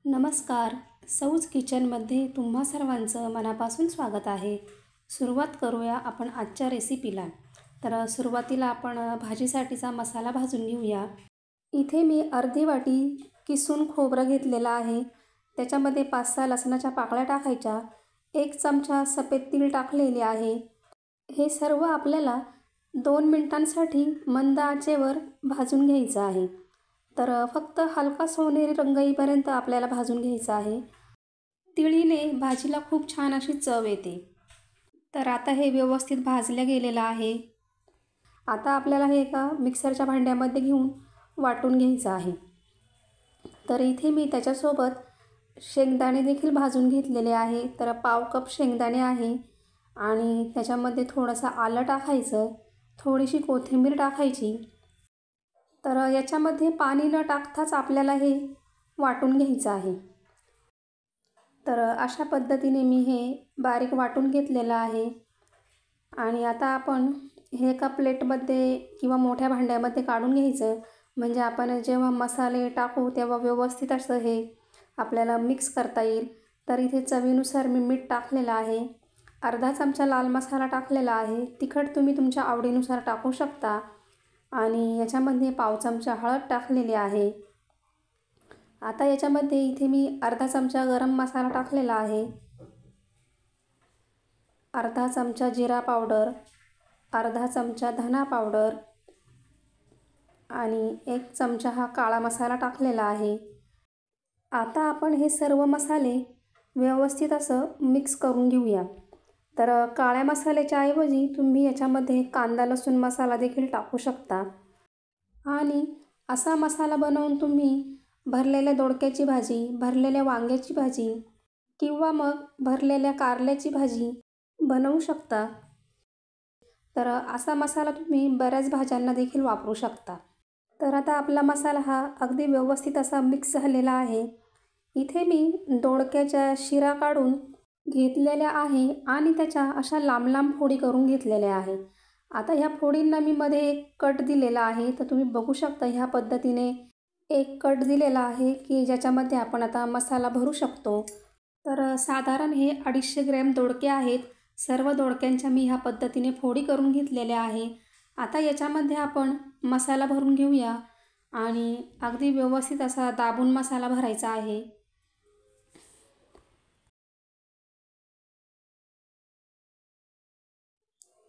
नमस्कार. सौज किचनमध्ये तुम्हा सर्वांचं मनापासून स्वागत आहे. सुरुवात करूया आपण आजच्या रेसिपीला. तर सुरुवातीला आपण भाजीसाठीचा मसाला भाजून घेऊया. इथे मी अर्धी वाटी किसून खोबरं घेतलेलं आहे. त्याच्यामध्ये 5-6 लसणाच्या पाकळ्या टाकायच्या. 1 चमचा सफेद तीळ टाकलेले आहे. हे सर्व आपल्याला 2 मिनिटांसाठी मंद आचेवर भाजून घ्यायचं आहे. तर फक्त हलका सोनेरी रंग येईपर्यंत आपल्याला भाजून घ्यायचं आहे. तिळीने भाजीला खूप छान अशी चव येते. तर आता हे व्यवस्थित भाजलं गेलेलं आहे. आता आपल्याला हे एका मिक्सरच्या भांड्यामध्ये घेऊन वाटून घ्यायचं आहे. तर इथे मी त्याच्यासोबत शेंगदाणे देखील भाजून घेतलेले आहे. तर पाव कप शेंगदाणे आहे आणि त्याच्यामध्ये थोडंसं आलं टाकायचं, थोडीशी कोथिंबीर टाकायची. तर याच्यामध्ये पाणी न टाकताच आपल्याला हे वाटून घ्यायचं आहे. तर अशा पद्धतीने मी हे बारीक वाटून घेतलेलं आहे. आणि आता आपण हे एका प्लेटमध्ये किंवा मोठ्या भांड्यामध्ये काढून घ्यायचं, म्हणजे आपण जेव्हा मसाले टाकू तेव्हा व्यवस्थित असं हे आपल्याला मिक्स करता येईल. तर इथे चवीनुसार मी मीठ टाकलेलं आहे. अर्धा चमचा लाल मसाला टाकलेला आहे. तिखट तुम्ही तुमच्या आवडीनुसार टाकू शकता. आणि याच्यामध्ये पाव चमचा हळद टाकलेली आहे. आता याच्यामध्ये इथे मी अर्धा चमचा गरम मसाला टाकलेला आहे, अर्धा चमचा जिरा पावडर, अर्धा चमचा धना पावडर आणि 1 चमचा हा काळा मसाला टाकलेला आहे. आता आपण हे सर्व मसाले व्यवस्थित असं मिक्स करून घेऊया. तर काळ्या मसाल्याच्या ऐवजी तुम्ही याच्यामध्ये कांदा लसूण मसाला देखील टाकू शकता. आणि असा मसाला बनवून तुम्ही भरलेल्या दोडक्याची भाजी, भरलेल्या वांग्याची भाजी किंवा मग भरलेल्या कारल्याची भाजी बनवू शकता. तर असा मसाला तुम्ही बऱ्याच भाज्यांना देखील वापरू शकता. तर आता आपला मसाला हा अगदी व्यवस्थित असा मिक्स झालेला आहे. इथे मी दोडक्याच्या शिरा काढून घेतलेल्या आहे आणि त्याच्या अशा लांब लांब फोडी करून घेतलेल्या आहे. आता ह्या फोडींना मी मध्ये एक कट दिलेला आहे. तर तुम्ही बघू शकता ह्या पद्धतीने एक कट दिलेला आहे की ज्याच्यामध्ये आपण आता मसाला भरू शकतो. तर साधारण हे 250 ग्रॅम दोडके आहेत. सर्व दोडक्यांच्या मी ह्या पद्धतीने फोडी करून घेतलेल्या आहे. आता याच्यामध्ये आपण मसाला भरून घेऊया आणि अगदी व्यवस्थित असा दाबून मसाला भरायचा आहे.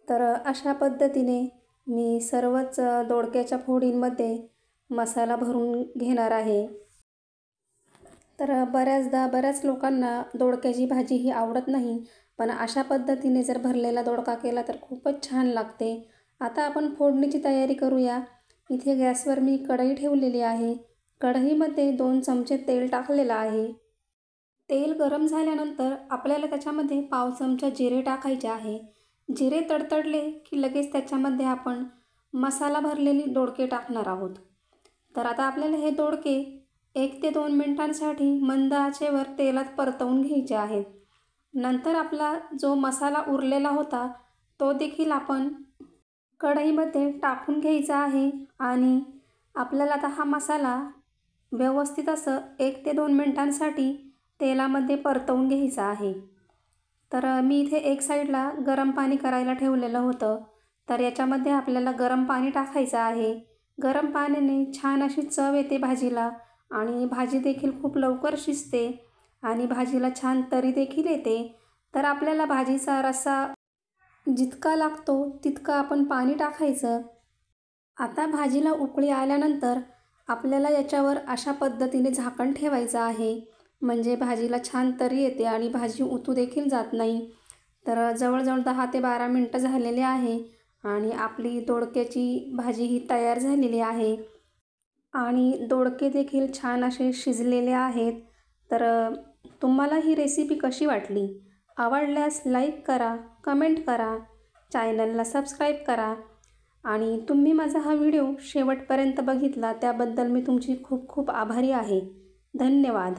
तर अशा पद्धतीने मी सर्वच दोडक्याच्या फोडींमध्ये मसाला भरून घेणार आहे. तर बऱ्याच लोकांना दोडक्याची भाजी ही आवडत नाही, पण अशा पद्धतीने जर भरलेला दोडका केला तर खूपच छान लागते. आता आपण फोडणीची तयारी करूया. इथे गॅसवर मी कढई ठेवलेली आहे. कढईमध्ये 2 चमचे तेल टाकलेलं आहे. तेल गरम झाल्यानंतर आपल्याला त्याच्यामध्ये पाव चमचा जिरे टाकायचे आहे. जिरे तडतडले की लगेच त्याच्यामध्ये आपण मसाला भरलेली दोडके टाकणार आहोत. तर आता आपल्याला हे दोडके 1 ते 2 मिनिटांसाठी मंद आचेवर तेलात परतवून घ्यायचे आहेत. नंतर आपला जो मसाला उरलेला होता तो देखील आपण कढईमध्ये टाकून घ्यायचा आहे आणि आपल्याला आता हा मसाला व्यवस्थित असं 1 ते 2 मिनिटांसाठी तेलामध्ये परतवून घ्यायचा आहे. तर मी इथे एक साईडला गरम पाणी करायला ठेवलेलं होतं. तर याच्यामध्ये आपल्याला गरम पाणी टाकायचं आहे. गरम पाण्याने छान अशी चव येते भाजीला आणि भाजी देखील खूप लवकर शिजते आणि भाजीला छान तरी देखील येते. तर आपल्याला भाजीचा रस्सा जितका लागतो तितका आपण पाणी टाकायचं. आता भाजीला उकळी आल्यानंतर आपल्याला याच्यावर अशा पद्धतीने झाकण ठेवायचं आहे, म्हणजे भाजीला छान तरी येते आणि भाजी उतू देखील जात नाही. तर जवळजवळ 10 ते 12 मिनटं झालेले आहे आणि आपली दोडक्याची भाजी ही तयार झालेली आहे आणि दोडके देखील छान असे शिजलेले आहेत. तर तुम्हाला ही रेसिपी कशी वाटली? आवडल्यास लाईक करा, कमेंट करा, चॅनलला सबस्क्राईब करा आणि तुम्ही माझा हा व्हिडिओ शेवटपर्यंत बघितला त्याबद्दल मी तुमची खूप खूप आभारी आहे. धन्यवाद.